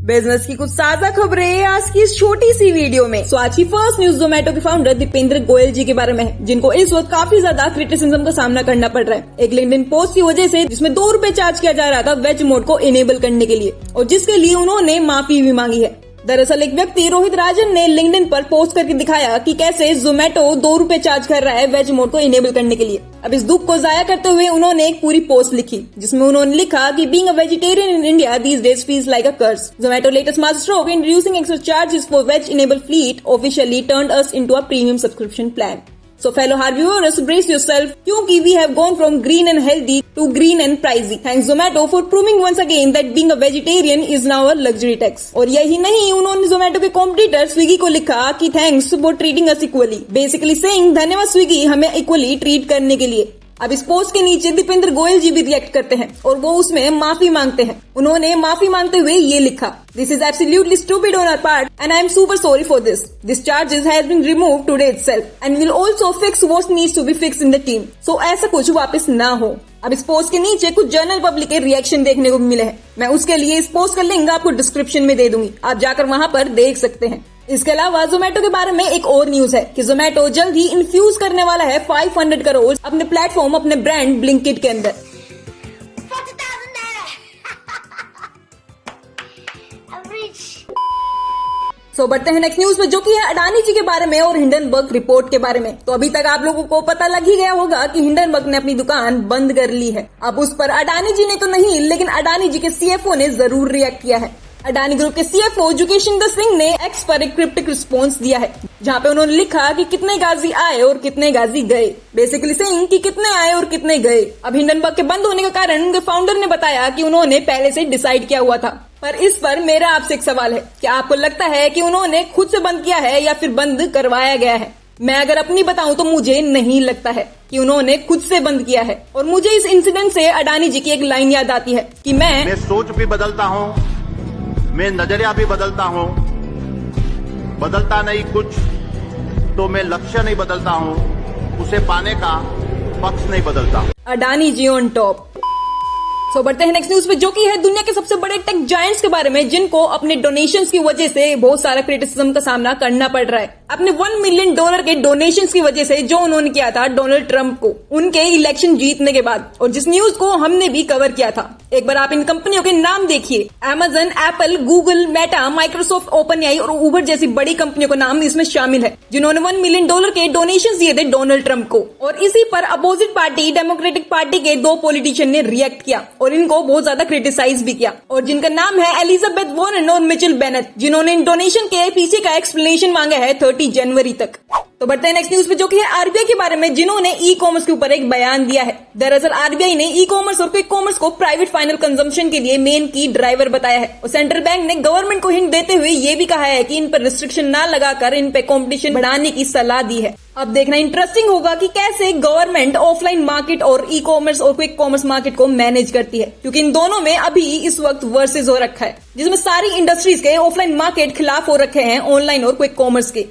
Business की कुछ ताजा खबरें आज की इस छोटी सी वीडियो में। तो आज की फर्स्ट न्यूज जोमेटो के फाउंडर दीपेंद्र गोयल जी के बारे में है, जिनको इस वक्त काफी ज्यादा क्रिटिसिज्म का सामना करना पड़ रहा है एक लिंक्डइन पोस्ट की वजह से, जिसमें ₹2 चार्ज किया जा रहा था वेज मोड को इनेबल करने के लिए, और जिसके लिए उन्होंने माफी भी मांगी है। दरअसल एक व्यक्ति रोहित राजन ने लिंक्डइन पर पोस्ट करके दिखाया कि कैसे जोमेटो ₹2 चार्ज कर रहा है वेज मोड को इनेबल करने के लिए। अब इस दुख को जाया करते हुए उन्होंने एक पूरी पोस्ट लिखी, जिसमें उन्होंने लिखा कि being a vegetarian in India these days feels like a curse. Zomato latest master stroke introducing extra charges for veg enable fleet officially turned us into a premium subscription plan. So fellow hard viewers, brace yourself, क्योंकि we have gone from green and healthy to green and pricey. Thanks Zomato for proving once again that being a vegetarian is now a luxury tax. और यही नहीं, उन्होंने Zomato के competitor Swiggy को लिखा कि thanks for treating us equally, basically saying धन्यवाद Swiggy हमें इक्वली ट्रीट करने के लिए। अब इस पोस्ट के नीचे दीपेंद्र गोयल जी भी रिएक्ट करते हैं और वो उसमें माफी मांगते हैं। उन्होंने माफी मांगते हुए ये लिखा, this is absolutely stupid on our part and I am super sorry for this. This charges has been removed today itself and will also fix what needs to be fixed in the team, so ऐसा कुछ वापस ना हो। अब इस post के नीचे कुछ जनरल पब्लिक के रिएक्शन देखने को मिले हैं। मैं उसके लिए इस पोस्ट का लिंक आपको डिस्क्रिप्शन में दे दूंगी, आप जाकर वहां पर देख सकते हैं। इसके अलावा जोमेटो के बारे में एक और न्यूज है कि जोमेटो जल्द ही इन्फ्यूज करने वाला है 500 करोड़ अपने प्लेटफॉर्म, अपने ब्रांड ब्लिंकिट के अंदर। बढ़ते हैं नेक्स्ट न्यूज में, जो कि है अडानी जी के बारे में और हिंडनबर्ग रिपोर्ट के बारे में। तो अभी तक आप लोगों को पता लग ही गया होगा कि हिंडनबर्ग ने अपनी दुकान बंद कर ली है। अब उस पर अडानी जी ने तो नहीं, लेकिन अडानी जी के सीएफओ ने जरूर रिएक्ट किया है। अडानी ग्रुप के सीएफओ जुगेशिंदर सिंह ने एक्स पर एक क्रिप्टिक रिस्पॉन्स दिया है, जहां पे उन्होंने लिखा कि कितने गाजी आए और कितने गाजी गए, बेसिकली सेइंग कि कितने आए और कितने गए। अब हिंडनबर्ग के बंद होने का कारण उनके फाउंडर ने बताया कि उन्होंने पहले से डिसाइड किया हुआ था। पर इस पर मेरा आपसे एक सवाल है, क्या आपको लगता है कि उन्होंने खुद से बंद किया है या फिर बंद करवाया गया है? मैं अगर अपनी बताऊं तो मुझे नहीं लगता है कि उन्होंने खुद से बंद किया है। और मुझे इस इंसिडेंट से अडानी जी की एक लाइन याद आती है कि मैं सोच भी बदलता हूँ, मैं नजरिया भी बदलता हूँ, बदलता नहीं कुछ तो मैं लक्ष्य नहीं बदलता हूँ, उसे पाने का पक्ष नहीं बदलता। अडानी जी ऑन टॉप। बढ़ते हैं नेक्स्ट न्यूज पे, जो कि है दुनिया के सबसे बड़े टेक जायंट्स के बारे में, जिनको अपने डोनेशंस की वजह से बहुत सारा क्रिटिसिज्म का सामना करना पड़ रहा है। अपने $1 मिलियन के डोनेशंस की वजह से जो उन्होंने किया था डोनाल्ड ट्रंप को उनके इलेक्शन जीतने के बाद, और जिस न्यूज को हमने भी कवर किया था। एक बार आप इन कंपनियों के नाम देखिए, Amazon, Apple, Google, Meta, Microsoft, OpenAI और उबर जैसी बड़ी कंपनियों का नाम इसमें शामिल है, जिन्होंने $1 मिलियन के डोनेशंस दिए थे डोनाल्ड ट्रंप को। और इसी पर अपोजिट पार्टी डेमोक्रेटिक पार्टी के 2 पॉलिटिशियन ने रिएक्ट किया और इनको बहुत ज्यादा क्रिटिसाइज भी किया, और जिनका नाम है एलिजाबेथ वॉरेन और मिचेल बेनेट, जिन्होंने इन डोनेशन के पीछे का एक्सप्लेनेशन मांगा है 30 जनवरी तक। तो बढ़ते हैं नेक्स्ट न्यूज पे, जो कि है आरबीआई के बारे में, जिन्होंने ई कॉमर्स के ऊपर एक बयान दिया है। दरअसल आरबीआई ने ई कॉमर्स और क्विक कॉमर्स को प्राइवेट फाइनल कंजम्पशन के लिए मेन की ड्राइवर बताया है, और सेंट्रल बैंक ने गवर्नमेंट को हिंट देते हुए ये भी कहा है कि इन पर रिस्ट्रिक्शन ना लगाकर इन पे कंपटीशन बढ़ाने की सलाह दी है। अब देखना इंटरेस्टिंग होगा कि कैसे गवर्नमेंट ऑफलाइन मार्केट और ई कॉमर्स और क्विक कॉमर्स मार्केट को मैनेज करती है, क्योंकि इन दोनों में अभी इस वक्त वर्सेस हो रखा है, जिसमें सारी इंडस्ट्रीज के ऑफलाइन मार्केट खिलाफ हो रखे हैं ऑनलाइन और क्विक कॉमर्स के।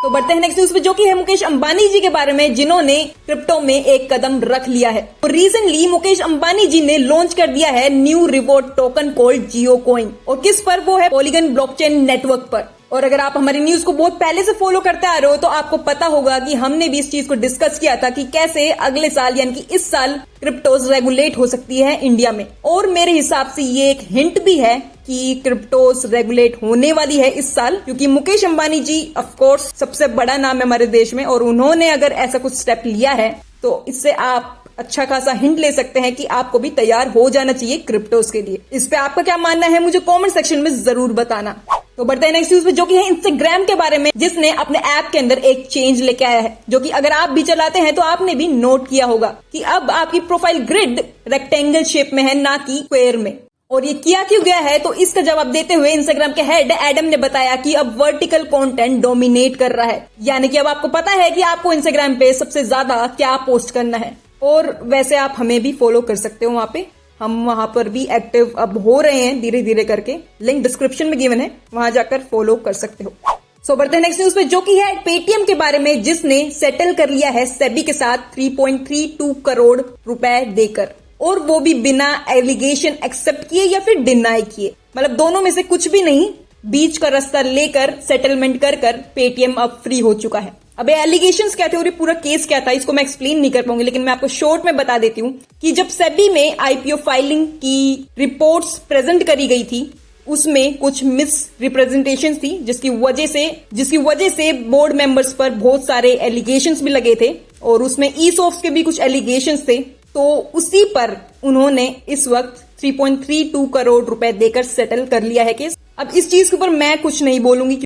तो बढ़ते हैं नेक्स्ट न्यूज पे, जो कि है मुकेश अंबानी जी के बारे में, जिन्होंने क्रिप्टो में एक कदम रख लिया है। तो रिसेंटली मुकेश अंबानी जी ने लॉन्च कर दिया है न्यू रिवॉर्ड टोकन कॉल्ड जियो कॉइन, और किस पर? वो है पॉलीगन ब्लॉकचेन नेटवर्क पर। और अगर आप हमारी न्यूज को बहुत पहले से फॉलो करते आ रहे हो तो आपको पता होगा कि हमने भी इस चीज को डिस्कस किया था कि कैसे अगले साल यानी कि इस साल क्रिप्टोज रेगुलेट हो सकती है इंडिया में, और मेरे हिसाब से ये एक हिंट भी है कि क्रिप्टोज रेगुलेट होने वाली है इस साल, क्योंकि मुकेश अंबानी जी ऑफ कोर्स सबसे बड़ा नाम है हमारे देश में, और उन्होंने अगर ऐसा कुछ स्टेप लिया है तो इससे आप अच्छा खासा हिंट ले सकते हैं कि आपको भी तैयार हो जाना चाहिए क्रिप्टोज के लिए। इस पे आपका क्या मानना है मुझे कमेंट सेक्शन में जरूर बताना। तो बढ़ते हैं नेक्स्ट न्यूज पे, जो कि है इंस्टाग्राम के बारे में, जिसने अपने ऐप के अंदर एक चेंज लेके आया है, जो कि अगर आप भी चलाते हैं तो आपने भी नोट किया होगा कि अब आपकी प्रोफाइल ग्रिड रेक्टेंगल शेप में है, ना कि स्क्वायर में। और ये किया क्यों गया है, तो इसका जवाब देते हुए इंस्टाग्राम के हेड एडम ने बताया कि अब वर्टिकल कंटेंट डोमिनेट कर रहा है, यानी कि अब आपको पता है कि आपको इंस्टाग्राम पे सबसे ज्यादा क्या पोस्ट करना है। और वैसे आप हमें भी फॉलो कर सकते हो, वहां पे हम वहां पर भी एक्टिव अब हो रहे हैं धीरे धीरे करके, लिंक डिस्क्रिप्शन में गिवन है, वहां जाकर फॉलो कर सकते हो। बढ़ते हैं नेक्स्ट न्यूज पे, जो कि है पेटीएम के बारे में, जिसने सेटल कर लिया है सेबी के साथ 3.32 करोड़ रुपए देकर। और वो भी बिना एलिगेशन एक्सेप्ट किए या फिर डिनाई किए। मतलब दोनों में से कुछ भी नहीं, बीच का रास्ता लेकर सेटलमेंट कर पेटीएम अब फ्री हो चुका है। अब एलिगेशंस क्या थे और ये पूरा केस क्या था, इसको मैं एक्सप्लेन नहीं कर पाऊंगी, लेकिन मैं आपको शॉर्ट में बता देती हूँ कि जब सेबी में आईपीओ फाइलिंग की रिपोर्ट्स प्रेजेंट करी गई थी, उसमें कुछ मिस रिप्रेजेंटेशन थी, जिसकी वजह से बोर्ड मेंबर्स पर बहुत सारे एलिगेशंस भी लगे थे और उसमें ईसॉप्स के भी कुछ एलिगेशंस थे। तो उसी पर उन्होंने इस वक्त 3.32 करोड़ रुपए देकर सेटल कर लिया है केस। अब इस चीज के ऊपर मैं कुछ नहीं बोलूंगी,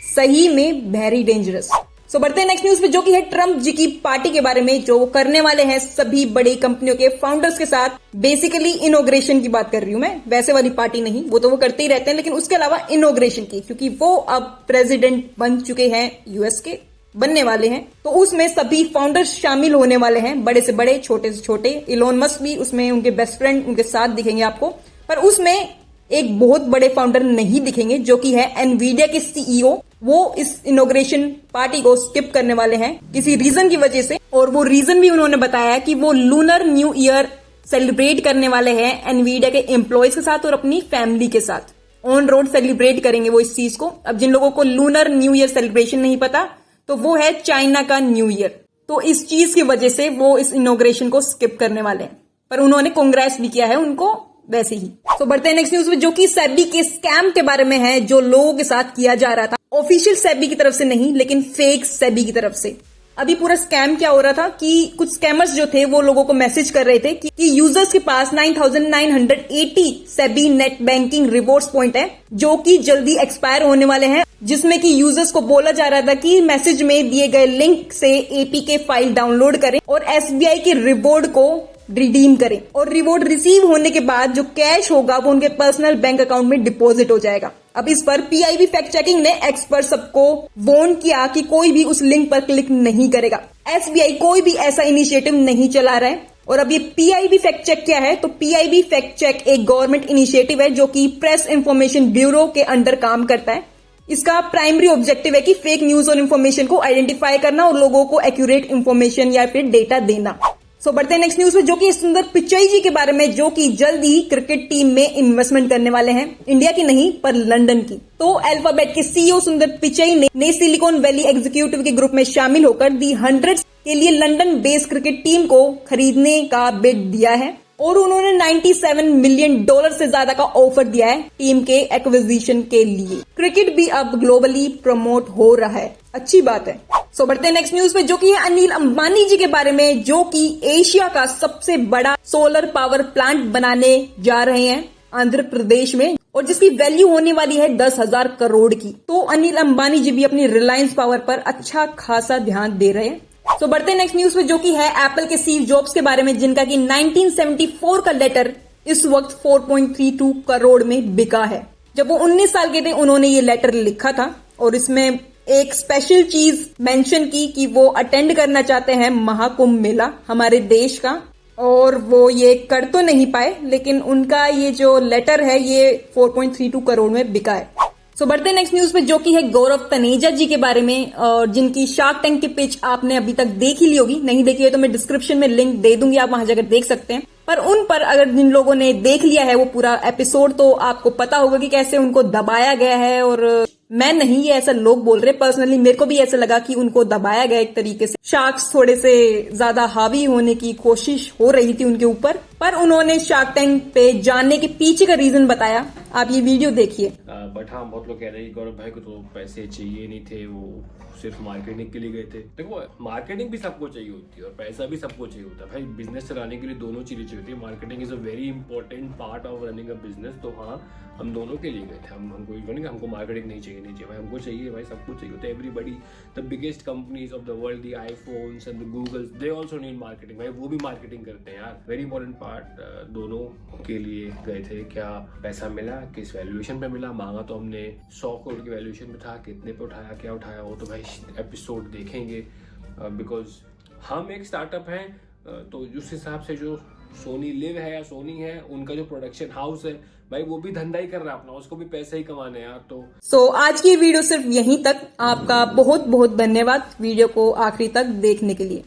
सही में वेरी डेंजरस। सो बढ़ते हैं नेक्स्ट न्यूज पे, जो कि है ट्रम्प जी की पार्टी के बारे में, जो करने वाले हैं सभी बड़ी कंपनियों के फाउंडर्स के साथ। बेसिकली इनॉग्रेशन की बात कर रही हूं मैं, वैसे वाली पार्टी नहीं, वो तो वो करते ही रहते हैं, लेकिन उसके अलावा इनॉग्रेशन की, क्योंकि वो अब प्रेसिडेंट बन चुके हैं, यूएस के बनने वाले हैं। तो उसमें सभी फाउंडर्स शामिल होने वाले हैं, बड़े से बड़े, छोटे से छोटे। इलोन मस्क भी उसमें, उनके बेस्ट फ्रेंड उनके साथ दिखेंगे आपको। पर उसमें एक बहुत बड़े फाउंडर नहीं दिखेंगे, जो कि है एनवीडिया के सीईओ। वो इस इनॉग्रेशन पार्टी को स्किप करने वाले हैं किसी रीजन की वजह से, और वो रीजन भी उन्होंने बताया कि वो लूनर न्यू ईयर सेलिब्रेट करने वाले हैं एनवीडिया के एम्प्लॉयज के साथ और अपनी फैमिली के साथ। ऑन रोड सेलिब्रेट करेंगे वो इस चीज को। अब जिन लोगों को लूनर न्यू ईयर सेलिब्रेशन नहीं पता, तो वो है चाइना का न्यू ईयर। तो इस चीज की वजह से वो इस इनॉग्रेशन को स्किप करने वाले हैं, पर उन्होंने कांग्रेस भी किया है उनको वैसे ही। तो बढ़ते हैं नेक्स्ट न्यूज में, जो कि सेबी के स्कैम के बारे में है, जो लोगों के साथ किया जा रहा था। ऑफिशियल सेबी की तरफ से नहीं, लेकिन फेक सेबी की तरफ से। अभी पूरा स्कैम क्या हो रहा था कि कुछ स्कैमर्स जो थे वो लोगों को मैसेज कर रहे थे कि यूजर्स के पास 9,980 SEBI net banking rewards point है, जो कि जल्दी एक्सपायर होने वाले हैं, जिसमें कि यूजर्स को बोला जा रहा था कि मैसेज में दिए गए लिंक से एपीके फाइल डाउनलोड करें और एसबीआई के रिवॉर्ड को रिडीम करें, और रिवॉर्ड रिसीव होने के बाद जो कैश होगा वो उनके पर्सनल बैंक अकाउंट में डिपॉजिट हो जाएगा। अब इस पर पीआईबी फैक्ट चेकिंग ने एक्सपर्ट सबको वार्न किया कि कोई भी उस लिंक पर क्लिक नहीं करेगा। एसबीआई कोई भी ऐसा इनिशिएटिव नहीं चला रहा है। और अब ये पीआईबी फैक्ट चेक क्या है, तो पीआईबी फैक्ट चेक एक गवर्नमेंट इनिशिएटिव है जो कि प्रेस इंफॉर्मेशन ब्यूरो के अंडर काम करता है। इसका प्राइमरी ऑब्जेक्टिव है कि फेक न्यूज और इन्फॉर्मेशन को आइडेंटिफाई करना और लोगों को एक्यूरेट इन्फॉर्मेशन या फिर डेटा देना। सो बढ़ते हैं नेक्स्ट न्यूज में, जो कि सुंदर पिचाई जी के बारे में, जो कि जल्द ही क्रिकेट टीम में इन्वेस्टमेंट करने वाले हैं, इंडिया की नहीं पर लंदन की। तो अल्फाबेट के सीईओ सुंदर पिचाई ने सिलिकॉन वैली एग्जीक्यूटिव के ग्रुप में शामिल होकर दी 100 के लिए लंदन बेस्ड क्रिकेट टीम को खरीदने का बिड दिया है, और उन्होंने $97 मिलियन से ज्यादा का ऑफर दिया है टीम के एक्विजिशन के लिए। क्रिकेट भी अब ग्लोबली प्रमोट हो रहा है, अच्छी बात है। सो बढ़ते हैं नेक्स्ट न्यूज पे, जो कि है अनिल अंबानी जी के बारे में, जो कि एशिया का सबसे बड़ा सोलर पावर प्लांट बनाने जा रहे हैं आंध्र प्रदेश में, और जिसकी वैल्यू होने वाली है 10,000 करोड़ की। तो अनिल अंबानी जी भी अपनी रिलायंस पावर पर अच्छा खासा ध्यान दे रहे हैं। सो बढ़ते हैं नेक्स्ट न्यूज पे, जो कि है एप्पल के स्टीव जॉब्स के बारे में, जिनका कि 1974 का लेटर इस वक्त 4.32 करोड़ में बिका है। जब वो 19 साल के थे उन्होंने ये लेटर लिखा था, और इसमें एक स्पेशल चीज मेंशन की कि वो अटेंड करना चाहते हैं महाकुंभ मेला हमारे देश का, और वो ये कर तो नहीं पाए, लेकिन उनका ये जो लेटर है ये 4.32 करोड़ में बिका है। सो बढ़ते हैं नेक्स्ट न्यूज पे, जो कि है गौरव तनेजा जी के बारे में, और जिनकी शार्क टैंक की पिच आपने अभी तक देख ही ली होगी। नहीं देखी है तो मैं डिस्क्रिप्शन में लिंक दे दूंगी, आप वहां जाकर देख सकते हैं। पर उन पर अगर जिन लोगों ने देख लिया है वो पूरा एपिसोड, तो आपको पता होगा कि कैसे उनको दबाया गया है। और मैं नहीं, ये ऐसा लोग बोल रहे, पर्सनली मेरे को भी ऐसा लगा कि उनको दबाया गया एक तरीके से। शार्क्स थोड़े से ज्यादा हावी होने की कोशिश हो रही थी उनके ऊपर, पर उन्होंने शार्क टैंक पे जाने के पीछे का रीजन बताया। आप ये वीडियो देखिए। बट हाँ, बहुत लोग कह रहे हैं गौरव भाई को तो पैसे चाहिए नहीं थे, वो सिर्फ मार्केटिंग के लिए गए थे। देखो, मार्केटिंग भी सबको चाहिए होती है और पैसा भी सबको चाहिए होता है भाई। बिजनेस चलाने के लिए दोनों चीजें चाहिए होती है। Marketing is a very important part of running a business. तो हाँ, हम दोनों के लिए गए थे। हमको मार्केटिंग नहीं चाहिए भाई, हमको चाहिए भाई, सबको चाहिए होता है। Everybody, the biggest companies of the world, the iPhones and the Googles, they also need marketing भाई, वो भी मार्केटिंग करते हैं यार। Very important part. दोनों के लिए गए थे। क्या पैसा मिला, किस वैल्यूएशन पे मिला? मांगा तो हमने 100 करोड़ की वैल्यूएशन पे था, कितने पे उठाया, क्या उठाया, वो तो भाई एपिसोड देखेंगे। बिकॉज हम एक स्टार्टअप हैं, तो उस हिसाब से जो सोनी लिव है या सोनी है, उनका जो प्रोडक्शन हाउस है भाई वो भी धंधा ही कर रहा है अपना, उसको भी पैसे ही कमाने हैं यार। तो आज की वीडियो सिर्फ यहीं तक। आपका बहुत बहुत धन्यवाद वीडियो को आखिरी तक देखने के लिए।